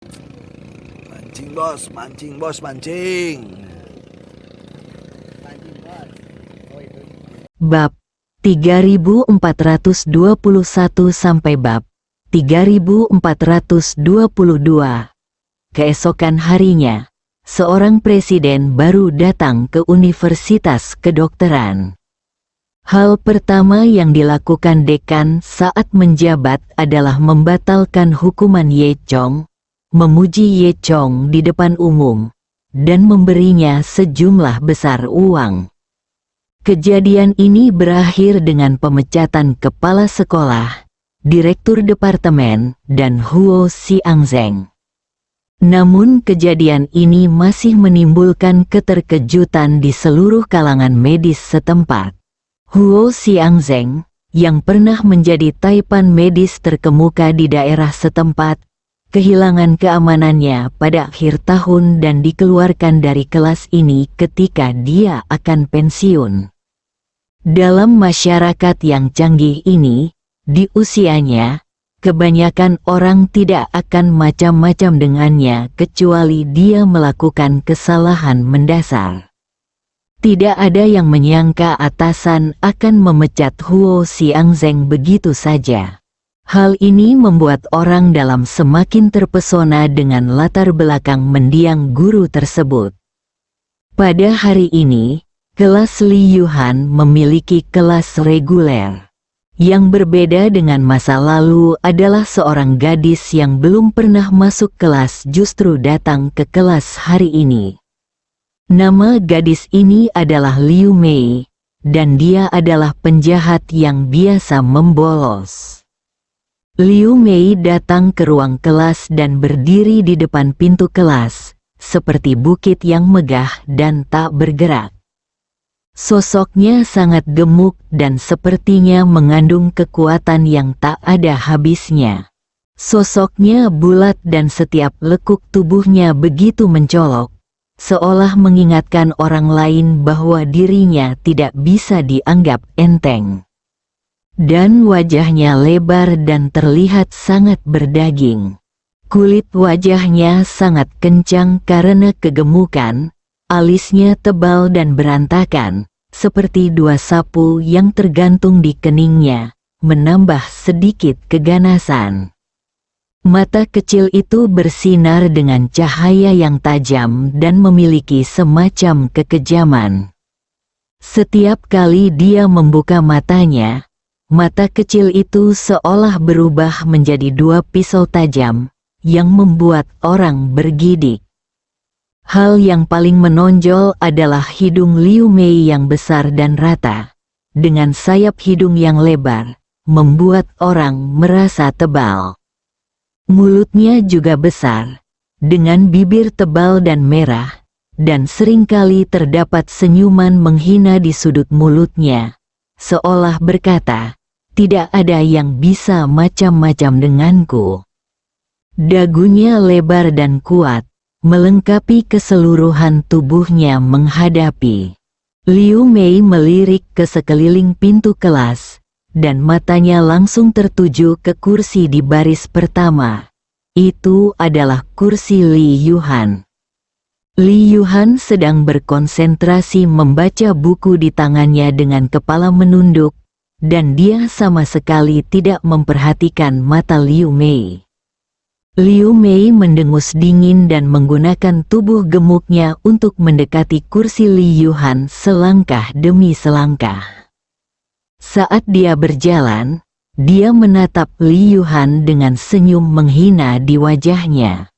Mancing bos, mancing bos, mancing. Bab 3421 sampai bab 3422. Keesokan harinya, seorang presiden baru datang ke Universitas Kedokteran. Hal pertama yang dilakukan dekan saat menjabat adalah membatalkan hukuman Ye Chong, memuji Ye Chong di depan umum, dan memberinya sejumlah besar uang. Kejadian ini berakhir dengan pemecatan kepala sekolah, direktur departemen, dan Huo Xiangzeng. Namun kejadian ini masih menimbulkan keterkejutan di seluruh kalangan medis setempat. Huo Xiangzeng, yang pernah menjadi taipan medis terkemuka di daerah setempat, kehilangan keamanannya pada akhir tahun dan dikeluarkan dari kelas ini ketika dia akan pensiun. Dalam masyarakat yang canggih ini, di usianya, kebanyakan orang tidak akan macam-macam dengannya kecuali dia melakukan kesalahan mendasar. Tidak ada yang menyangka atasan akan memecat Huo Xiangzeng begitu saja. Hal ini membuat orang dalam semakin terpesona dengan latar belakang mendiang guru tersebut. Pada hari ini, kelas Li Yuhan memiliki kelas reguler. Yang berbeda dengan masa lalu adalah seorang gadis yang belum pernah masuk kelas justru datang ke kelas hari ini. Nama gadis ini adalah Liu Mei, dan dia adalah penjahat yang biasa membolos. Liu Mei datang ke ruang kelas dan berdiri di depan pintu kelas, seperti bukit yang megah dan tak bergerak. Sosoknya sangat gemuk dan sepertinya mengandung kekuatan yang tak ada habisnya. Sosoknya bulat dan setiap lekuk tubuhnya begitu mencolok, seolah mengingatkan orang lain bahwa dirinya tidak bisa dianggap enteng. Dan wajahnya lebar dan terlihat sangat berdaging. Kulit wajahnya sangat kencang karena kegemukan, alisnya tebal dan berantakan, seperti dua sapu yang tergantung di keningnya, menambah sedikit keganasan. Mata kecil itu bersinar dengan cahaya yang tajam dan memiliki semacam kekejaman. Setiap kali dia membuka matanya, mata kecil itu seolah berubah menjadi dua pisau tajam, yang membuat orang bergidik. Hal yang paling menonjol adalah hidung Liu Mei yang besar dan rata, dengan sayap hidung yang lebar, membuat orang merasa tebal. Mulutnya juga besar, dengan bibir tebal dan merah, dan seringkali terdapat senyuman menghina di sudut mulutnya, seolah berkata, "Tidak ada yang bisa macam-macam denganku." Dagunya lebar dan kuat, melengkapi keseluruhan tubuhnya menghadapi. Liu Mei melirik ke sekeliling pintu kelas, dan matanya langsung tertuju ke kursi di baris pertama. Itu adalah kursi Li Yuhan. Li Yuhan sedang berkonsentrasi membaca buku di tangannya dengan kepala menunduk, dan dia sama sekali tidak memperhatikan mata Liu Mei. Liu Mei mendengus dingin dan menggunakan tubuh gemuknya untuk mendekati kursi Li Yuhan selangkah demi selangkah. Saat dia berjalan, dia menatap Li Yuhan dengan senyum menghina di wajahnya.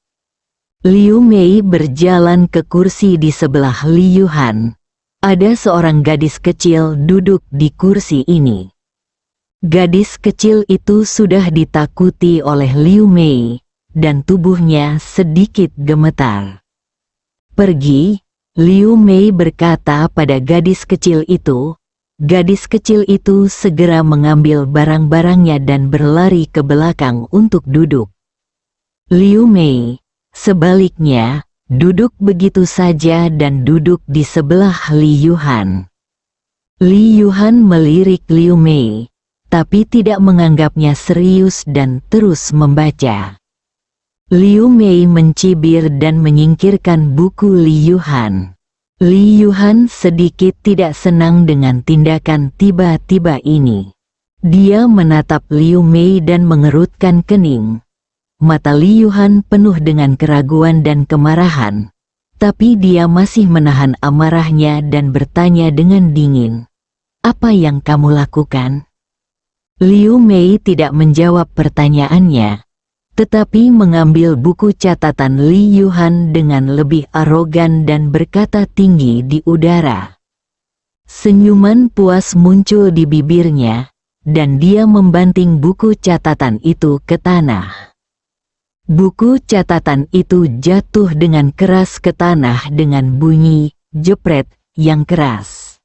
Liu Mei berjalan ke kursi di sebelah Li Yuhan. Ada seorang gadis kecil duduk di kursi ini. Gadis kecil itu sudah ditakuti oleh Liu Mei, dan tubuhnya sedikit gemetar. "Pergi," Liu Mei berkata pada gadis kecil itu. Gadis kecil itu segera mengambil barang-barangnya dan berlari ke belakang untuk duduk. Liu Mei, sebaliknya, duduk begitu saja dan duduk di sebelah Li Yuhan. Li Yuhan melirik Liu Mei, tapi tidak menganggapnya serius dan terus membaca. Liu Mei mencibir dan menyingkirkan buku Li Yuhan. Li Yuhan sedikit tidak senang dengan tindakan tiba-tiba ini. Dia menatap Liu Mei dan mengerutkan kening. Mata Li Yuhan penuh dengan keraguan dan kemarahan. Tapi dia masih menahan amarahnya dan bertanya dengan dingin. "Apa yang kamu lakukan?" Liu Mei tidak menjawab pertanyaannya, tetapi mengambil buku catatan Li Yuhan dengan lebih arogan dan berkata tinggi di udara. Senyuman puas muncul di bibirnya, dan dia membanting buku catatan itu ke tanah. Buku catatan itu jatuh dengan keras ke tanah dengan bunyi jepret yang keras.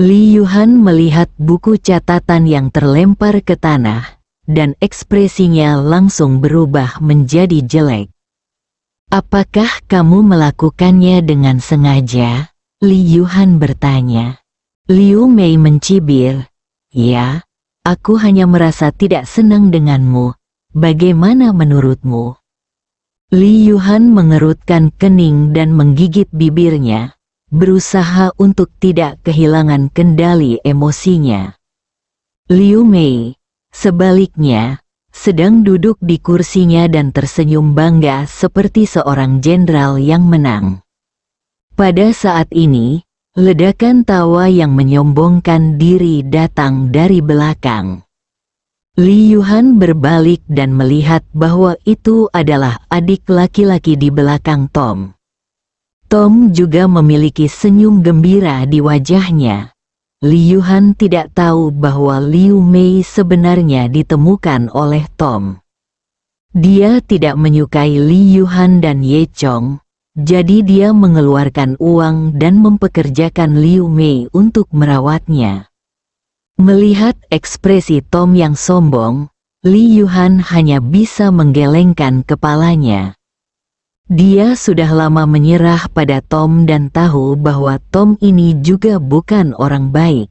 Li Yuhan melihat buku catatan yang terlempar ke tanah, dan ekspresinya langsung berubah menjadi jelek. "Apakah kamu melakukannya dengan sengaja?" Li Yuhan bertanya. Liu Mei mencibir, "Ya, aku hanya merasa tidak senang denganmu. Bagaimana menurutmu?" Li Yuhan mengerutkan kening dan menggigit bibirnya, berusaha untuk tidak kehilangan kendali emosinya. Liu Mei, sebaliknya, sedang duduk di kursinya dan tersenyum bangga seperti seorang jenderal yang menang. Pada saat ini, ledakan tawa yang menyombongkan diri datang dari belakang. Li Yuhan berbalik dan melihat bahwa itu adalah adik laki-laki di belakang Tom. Tom juga memiliki senyum gembira di wajahnya. Li Yuhan tidak tahu bahwa Liu Mei sebenarnya ditemukan oleh Tom. Dia tidak menyukai Li Yuhan dan Ye Chong, jadi dia mengeluarkan uang dan mempekerjakan Liu Mei untuk merawatnya. Melihat ekspresi Tom yang sombong, Li Yuhan hanya bisa menggelengkan kepalanya. Dia sudah lama menyerah pada Tom dan tahu bahwa Tom ini juga bukan orang baik.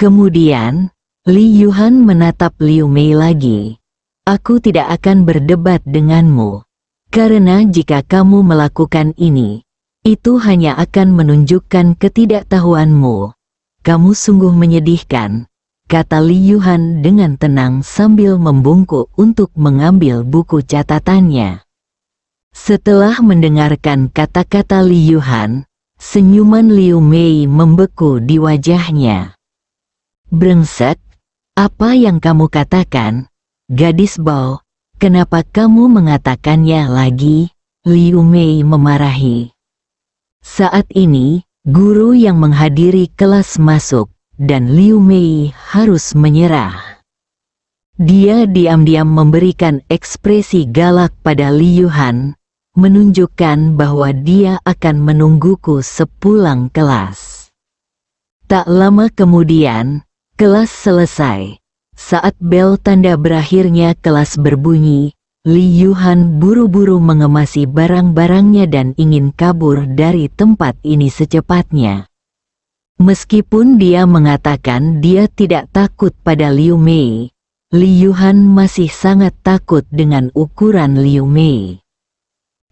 Kemudian, Li Yuhan menatap Liu Mei lagi. "Aku tidak akan berdebat denganmu. Karena jika kamu melakukan ini, itu hanya akan menunjukkan ketidaktahuanmu. Kamu sungguh menyedihkan," kata Li Yuhan dengan tenang sambil membungkuk untuk mengambil buku catatannya. Setelah mendengarkan kata-kata Li Yuhan, senyuman Liu Mei membeku di wajahnya. "Brengsek, apa yang kamu katakan? Gadis Bao, kenapa kamu mengatakannya lagi?" Liu Mei memarahi. Saat ini, guru yang menghadiri kelas masuk, dan Liu Mei harus menyerah. Dia diam-diam memberikan ekspresi galak pada Li Yuhan, menunjukkan bahwa dia akan menungguku sepulang kelas. Tak lama kemudian, kelas selesai. Saat bel tanda berakhirnya kelas berbunyi, Li Yuhan buru-buru mengemasi barang-barangnya dan ingin kabur dari tempat ini secepatnya. Meskipun dia mengatakan dia tidak takut pada Liu Mei, Li Yuhan masih sangat takut dengan ukuran Liu Mei.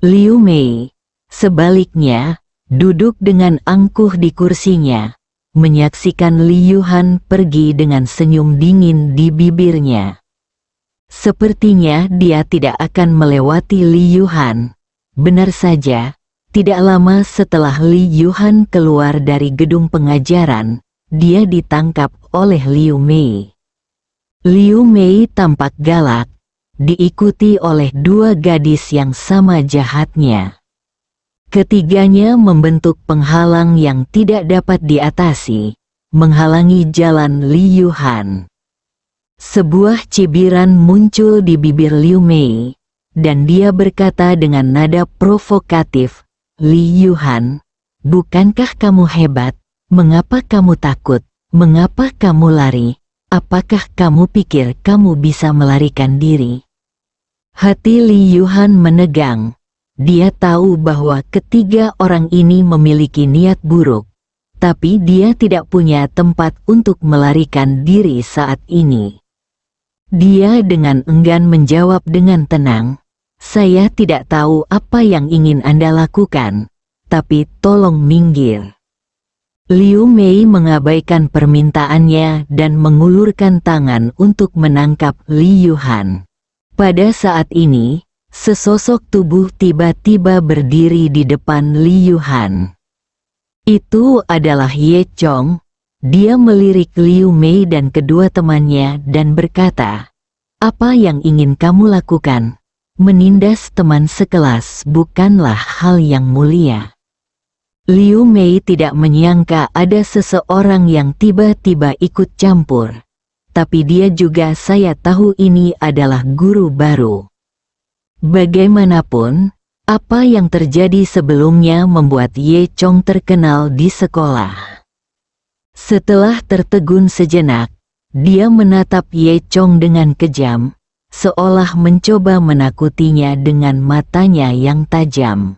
Liu Mei, sebaliknya, duduk dengan angkuh di kursinya, menyaksikan Li Yuhan pergi dengan senyum dingin di bibirnya. Sepertinya dia tidak akan melewati Li Yuhan. Benar saja, tidak lama setelah Li Yuhan keluar dari gedung pengajaran, dia ditangkap oleh Liu Mei. Liu Mei tampak galak, diikuti oleh dua gadis yang sama jahatnya. Ketiganya membentuk penghalang yang tidak dapat diatasi, menghalangi jalan Li Yuhan. Sebuah cibiran muncul di bibir Liu Mei, dan dia berkata dengan nada provokatif, "Li Yuhan, bukankah kamu hebat? Mengapa kamu takut? Mengapa kamu lari? Apakah kamu pikir kamu bisa melarikan diri?" Hati Li Yuhan menegang. Dia tahu bahwa ketiga orang ini memiliki niat buruk, tapi dia tidak punya tempat untuk melarikan diri saat ini. Dia dengan enggan menjawab dengan tenang, Saya tidak tahu apa yang ingin Anda lakukan, tapi tolong minggir. Liu Mei mengabaikan permintaannya dan mengulurkan tangan untuk menangkap Li Yuhan. Pada saat ini, sesosok tubuh tiba-tiba berdiri di depan Li Yuhan. Itu adalah Ye Chong. Dia melirik Liu Mei dan kedua temannya dan berkata, "Apa yang ingin kamu lakukan? Menindas teman sekelas bukanlah hal yang mulia." Liu Mei tidak menyangka ada seseorang yang tiba-tiba ikut campur. Tapi dia juga saya tahu ini adalah guru baru. Bagaimanapun, apa yang terjadi sebelumnya membuat Ye Chong terkenal di sekolah. Setelah tertegun sejenak, dia menatap Ye Chong dengan kejam, seolah mencoba menakutinya dengan matanya yang tajam.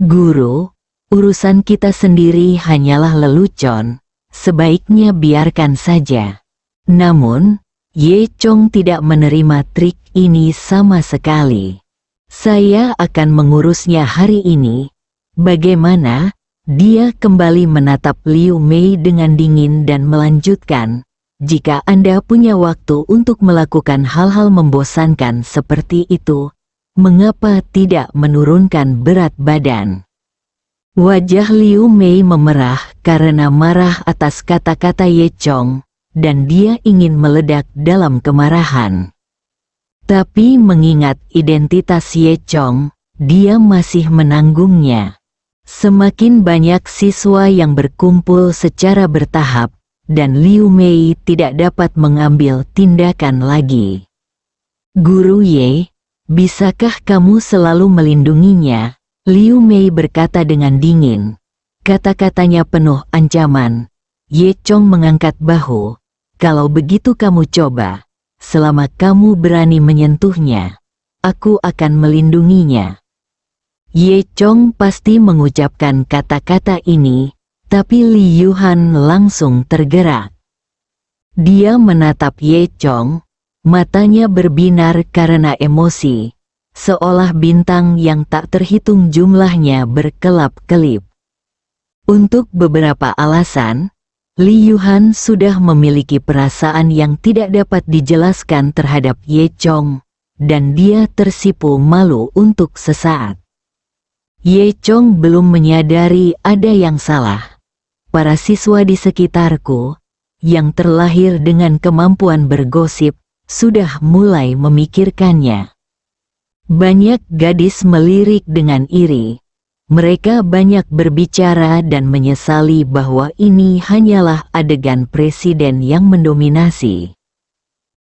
"Guru, urusan kita sendiri hanyalah lelucon, sebaiknya biarkan saja." Namun, Ye Chong tidak menerima trik ini sama sekali. "Saya akan mengurusnya hari ini." Bagaimana? Dia kembali menatap Liu Mei dengan dingin dan melanjutkan, "Jika Anda punya waktu untuk melakukan hal-hal membosankan seperti itu, mengapa tidak menurunkan berat badan?" Wajah Liu Mei memerah karena marah atas kata-kata Ye Chong, dan dia ingin meledak dalam kemarahan. Tapi mengingat identitas Ye Chong, dia masih menanggungnya. Semakin banyak siswa yang berkumpul secara bertahap, dan Liu Mei tidak dapat mengambil tindakan lagi. "Guru Ye, bisakah kamu selalu melindunginya?" Liu Mei berkata dengan dingin. Kata-katanya penuh ancaman. Ye Chong mengangkat bahu. "Kalau begitu kamu coba. Selama kamu berani menyentuhnya, aku akan melindunginya." Ye Chong pasti mengucapkan kata-kata ini, tapi Li Yuhan langsung tergerak. Dia menatap Ye Chong, matanya berbinar karena emosi, seolah bintang yang tak terhitung jumlahnya berkelap-kelip. Untuk beberapa alasan, Li Yuhan sudah memiliki perasaan yang tidak dapat dijelaskan terhadap Ye Chong, dan dia tersipu malu untuk sesaat. Ye Chong belum menyadari ada yang salah. Para siswa di sekitarku, yang terlahir dengan kemampuan bergosip, sudah mulai memikirkannya. Banyak gadis melirik dengan iri. Mereka banyak berbicara dan menyesali bahwa ini hanyalah adegan presiden yang mendominasi.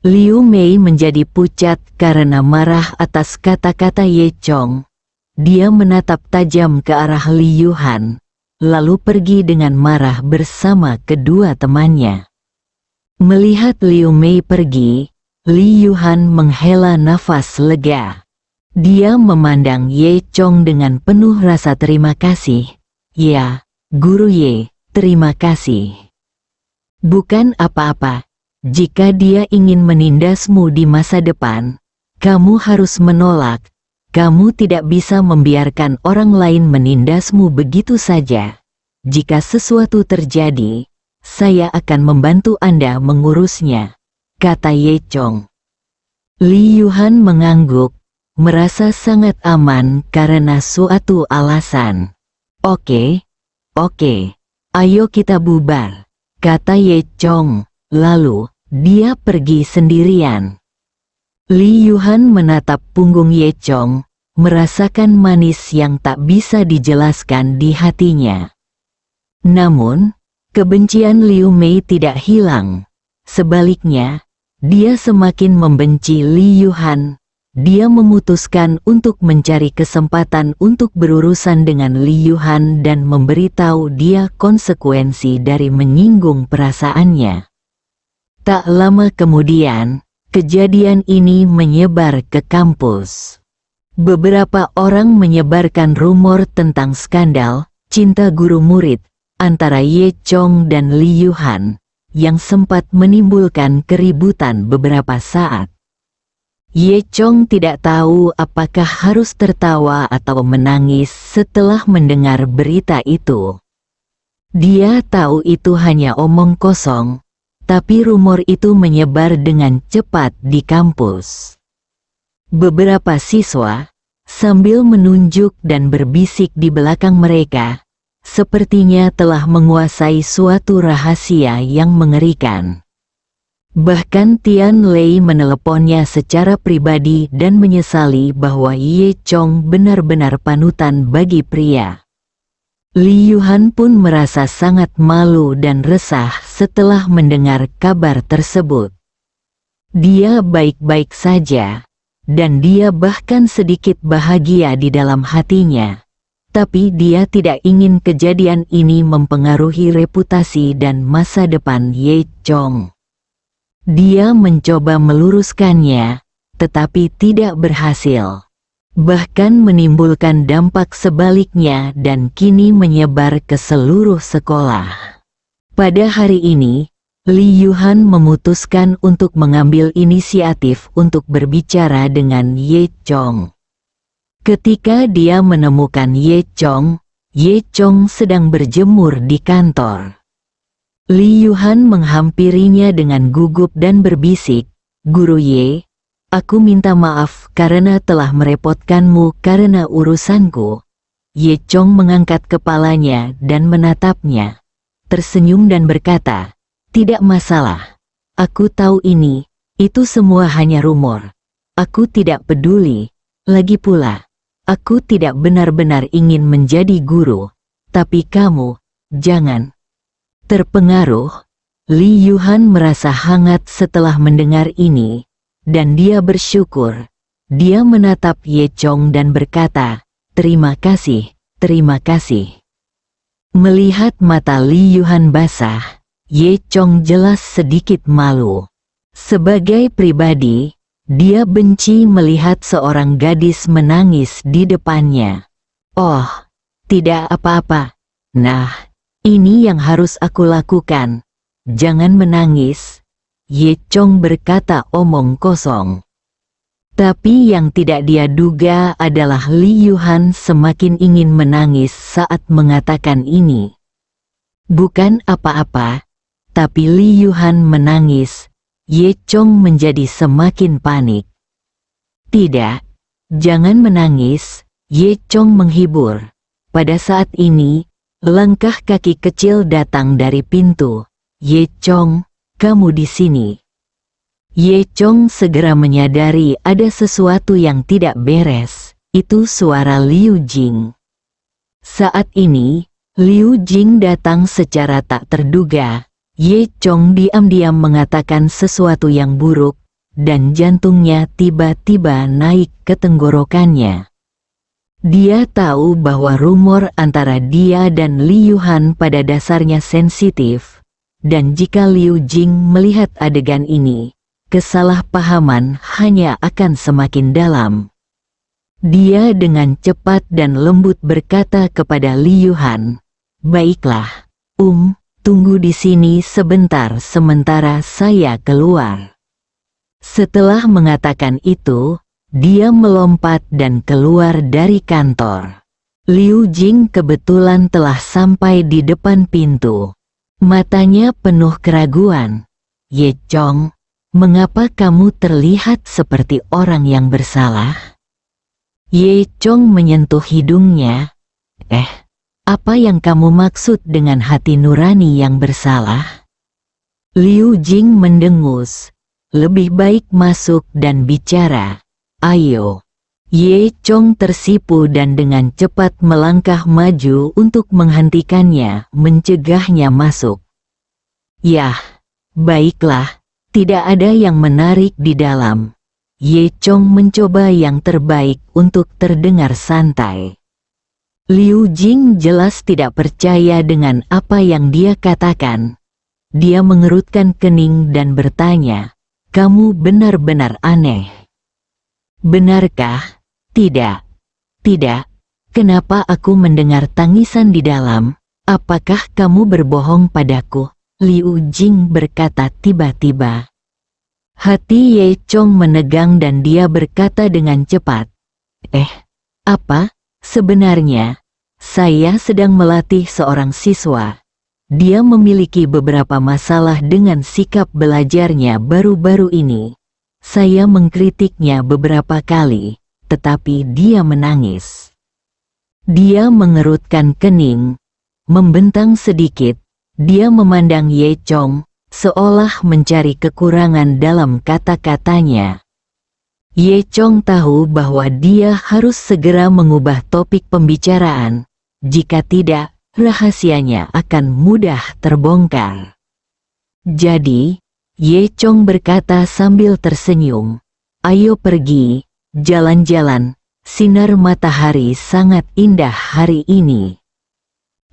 Liu Mei menjadi pucat karena marah atas kata-kata Ye Chong. Dia menatap tajam ke arah Li Yuhan, lalu pergi dengan marah bersama kedua temannya. Melihat Liu Mei pergi, Li Yuhan menghela nafas lega. Dia memandang Ye Chong dengan penuh rasa terima kasih. "Ya, Guru Ye, terima kasih. Bukan apa-apa. Jika dia ingin menindasmu di masa depan, kamu harus menolak. Kamu tidak bisa membiarkan orang lain menindasmu begitu saja. Jika sesuatu terjadi, saya akan membantu Anda mengurusnya," kata Ye Chong. Li Yuhan mengangguk, merasa sangat aman karena suatu alasan. Oke, ayo kita bubar," kata Ye Chong. Lalu, dia pergi sendirian. Li Yuhan menatap punggung Ye Chong, merasakan manis yang tak bisa dijelaskan di hatinya. Namun, kebencian Liu Mei tidak hilang. Sebaliknya, dia semakin membenci Li Yuhan. Dia memutuskan untuk mencari kesempatan untuk berurusan dengan Li Yuhan dan memberitahu dia konsekuensi dari menyinggung perasaannya. Tak lama kemudian, kejadian ini menyebar ke kampus. Beberapa orang menyebarkan rumor tentang skandal cinta guru murid antara Ye Chong dan Li Yuhan, yang sempat menimbulkan keributan beberapa saat. Ye Chong tidak tahu apakah harus tertawa atau menangis setelah mendengar berita itu. Dia tahu itu hanya omong kosong, tapi rumor itu menyebar dengan cepat di kampus. Beberapa siswa, sambil menunjuk dan berbisik di belakang mereka, sepertinya telah menguasai suatu rahasia yang mengerikan. Bahkan Tian Lei meneleponnya secara pribadi dan menyesali bahwa Ye Chong benar-benar panutan bagi pria. Li Yuhan pun merasa sangat malu dan resah setelah mendengar kabar tersebut. Dia baik-baik saja, dan dia bahkan sedikit bahagia di dalam hatinya. Tapi dia tidak ingin kejadian ini mempengaruhi reputasi dan masa depan Ye Chong. Dia mencoba meluruskannya, tetapi tidak berhasil. Bahkan menimbulkan dampak sebaliknya dan kini menyebar ke seluruh sekolah. Pada hari ini, Li Yuhan memutuskan untuk mengambil inisiatif untuk berbicara dengan Ye Chong. Ketika dia menemukan Ye Chong sedang berjemur di kantor. Li Yuhan menghampirinya dengan gugup dan berbisik, "Guru Ye, aku minta maaf karena telah merepotkanmu karena urusanku." Ye Chong mengangkat kepalanya dan menatapnya, tersenyum dan berkata, "Tidak masalah. Aku tahu itu semua hanya rumor. Aku tidak peduli. Lagi pula, aku tidak benar-benar ingin menjadi guru. Tapi kamu, jangan." Terpengaruh, Li Yuhan merasa hangat setelah mendengar ini, dan dia bersyukur. Dia menatap Ye Chong dan berkata, terima kasih." Melihat mata Li Yuhan basah, Ye Chong jelas sedikit malu. Sebagai pribadi, dia benci melihat seorang gadis menangis di depannya. "Oh, tidak apa-apa. Nah, ini yang harus aku lakukan. Jangan menangis." Ye Chong berkata omong kosong. Tapi yang tidak dia duga adalah Li Yuhan semakin ingin menangis saat mengatakan ini. Bukan apa-apa, tapi Li Yuhan menangis. Ye Chong menjadi semakin panik. "Tidak, jangan menangis." Ye Chong menghibur. Pada saat ini, langkah kaki kecil datang dari pintu. "Ye Chong, kamu di sini." Ye Chong segera menyadari ada sesuatu yang tidak beres. Itu suara Liu Jing. Saat ini, Liu Jing datang secara tak terduga. Ye Chong diam-diam mengatakan sesuatu yang buruk, dan jantungnya tiba-tiba naik ke tenggorokannya. Dia tahu bahwa rumor antara dia dan Li Yuhan pada dasarnya sensitif, dan jika Liu Jing melihat adegan ini, kesalahpahaman hanya akan semakin dalam. Dia dengan cepat dan lembut berkata kepada Li Yuhan, "Baiklah, tunggu di sini sebentar sementara saya keluar." Setelah mengatakan itu, dia melompat dan keluar dari kantor. Liu Jing kebetulan telah sampai di depan pintu. Matanya penuh keraguan. "Ye Chong, mengapa kamu terlihat seperti orang yang bersalah?" Ye Chong menyentuh hidungnya. Apa yang kamu maksud dengan hati nurani yang bersalah?" Liu Jing mendengus. "Lebih baik masuk dan bicara. Ayo." Ye Chong tersipu dan dengan cepat melangkah maju untuk menghentikannya, mencegahnya masuk. "Yah, baiklah, tidak ada yang menarik di dalam." Ye Chong mencoba yang terbaik untuk terdengar santai. Liu Jing jelas tidak percaya dengan apa yang dia katakan. Dia mengerutkan kening dan bertanya, "Kamu benar-benar aneh." "Benarkah?" Tidak. Kenapa aku mendengar tangisan di dalam? Apakah kamu berbohong padaku?" Liu Jing berkata tiba-tiba. Hati Ye Chong menegang dan dia berkata dengan cepat, apa? Sebenarnya, saya sedang melatih seorang siswa. Dia memiliki beberapa masalah dengan sikap belajarnya baru-baru ini. Saya mengkritiknya beberapa kali, tetapi dia menangis. Dia mengerutkan kening, membentang sedikit. Dia memandang Ye Chong, seolah mencari kekurangan dalam kata-katanya. Ye Chong tahu bahwa dia harus segera mengubah topik pembicaraan. Jika tidak, rahasianya akan mudah terbongkar. Jadi, Ye Chong berkata sambil tersenyum, "Ayo pergi, jalan-jalan, sinar matahari sangat indah hari ini."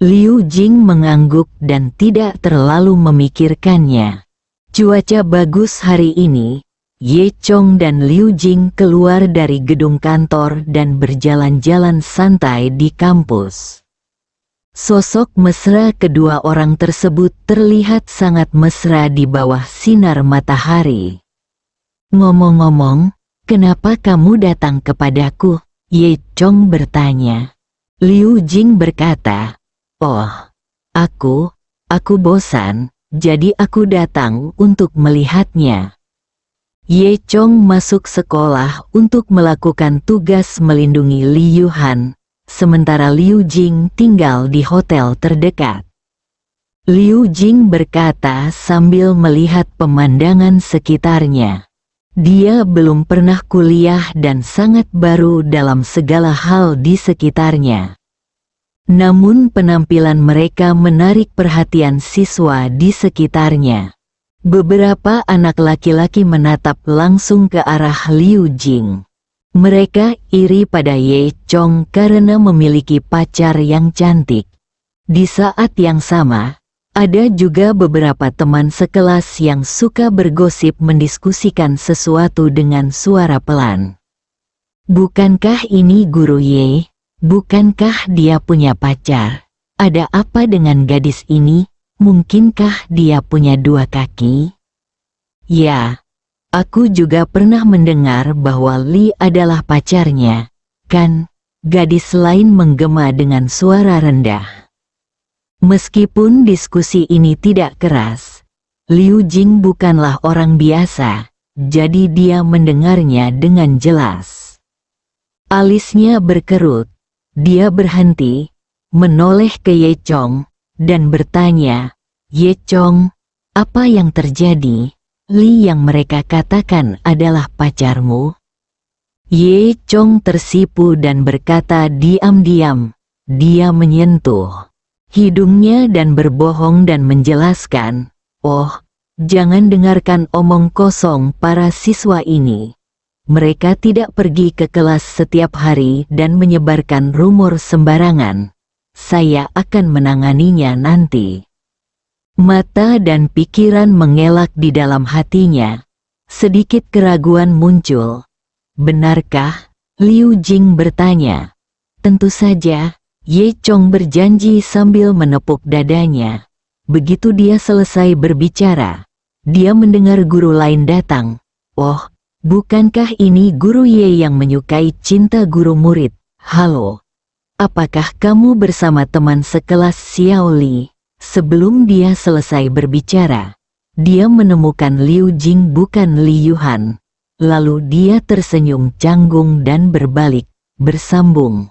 Liu Jing mengangguk dan tidak terlalu memikirkannya. Cuaca bagus hari ini. Ye Chong dan Liu Jing keluar dari gedung kantor dan berjalan-jalan santai di kampus. Sosok mesra kedua orang tersebut terlihat sangat mesra di bawah sinar matahari. "Ngomong-ngomong, kenapa kamu datang kepadaku?" Ye Chong bertanya. Liu Jing berkata, "Oh, aku bosan, jadi aku datang untuk melihatnya." Ye Chong masuk sekolah untuk melakukan tugas melindungi Li Yuhan, sementara Liu Jing tinggal di hotel terdekat. Liu Jing berkata sambil melihat pemandangan sekitarnya. Dia belum pernah kuliah dan sangat baru dalam segala hal di sekitarnya. Namun penampilan mereka menarik perhatian siswa di sekitarnya. Beberapa anak laki-laki menatap langsung ke arah Liu Jing. Mereka iri pada Ye Chong karena memiliki pacar yang cantik. Di saat yang sama, ada juga beberapa teman sekelas yang suka bergosip mendiskusikan sesuatu dengan suara pelan. "Bukankah ini Guru Ye? Bukankah dia punya pacar? Ada apa dengan gadis ini? Mungkinkah dia punya dua kaki?" "Ya. Aku juga pernah mendengar bahwa Li adalah pacarnya, kan?" Gadis lain menggema dengan suara rendah. Meskipun diskusi ini tidak keras, Liu Jing bukanlah orang biasa, jadi dia mendengarnya dengan jelas. Alisnya berkerut, dia berhenti, menoleh ke Ye Chong, dan bertanya, "Ye Chong, apa yang terjadi? Li yang mereka katakan adalah pacarmu?" Ye Chong tersipu dan berkata diam-diam. Dia menyentuh hidungnya dan berbohong dan menjelaskan, "Oh, jangan dengarkan omong kosong para siswa ini. Mereka tidak pergi ke kelas setiap hari dan menyebarkan rumor sembarangan. Saya akan menanganinya nanti." Mata dan pikiran mengelak di dalam hatinya. Sedikit keraguan muncul. "Benarkah?" Liu Jing bertanya. "Tentu saja," Ye Chong berjanji sambil menepuk dadanya. Begitu dia selesai berbicara, dia mendengar guru lain datang. "Oh, bukankah ini Guru Ye yang menyukai cinta guru murid? Halo. Apakah kamu bersama teman sekelas Xiao Li?" Sebelum dia selesai berbicara, dia menemukan Liu Jing bukan Li Yuhan. Lalu dia tersenyum canggung dan berbalik, bersambung.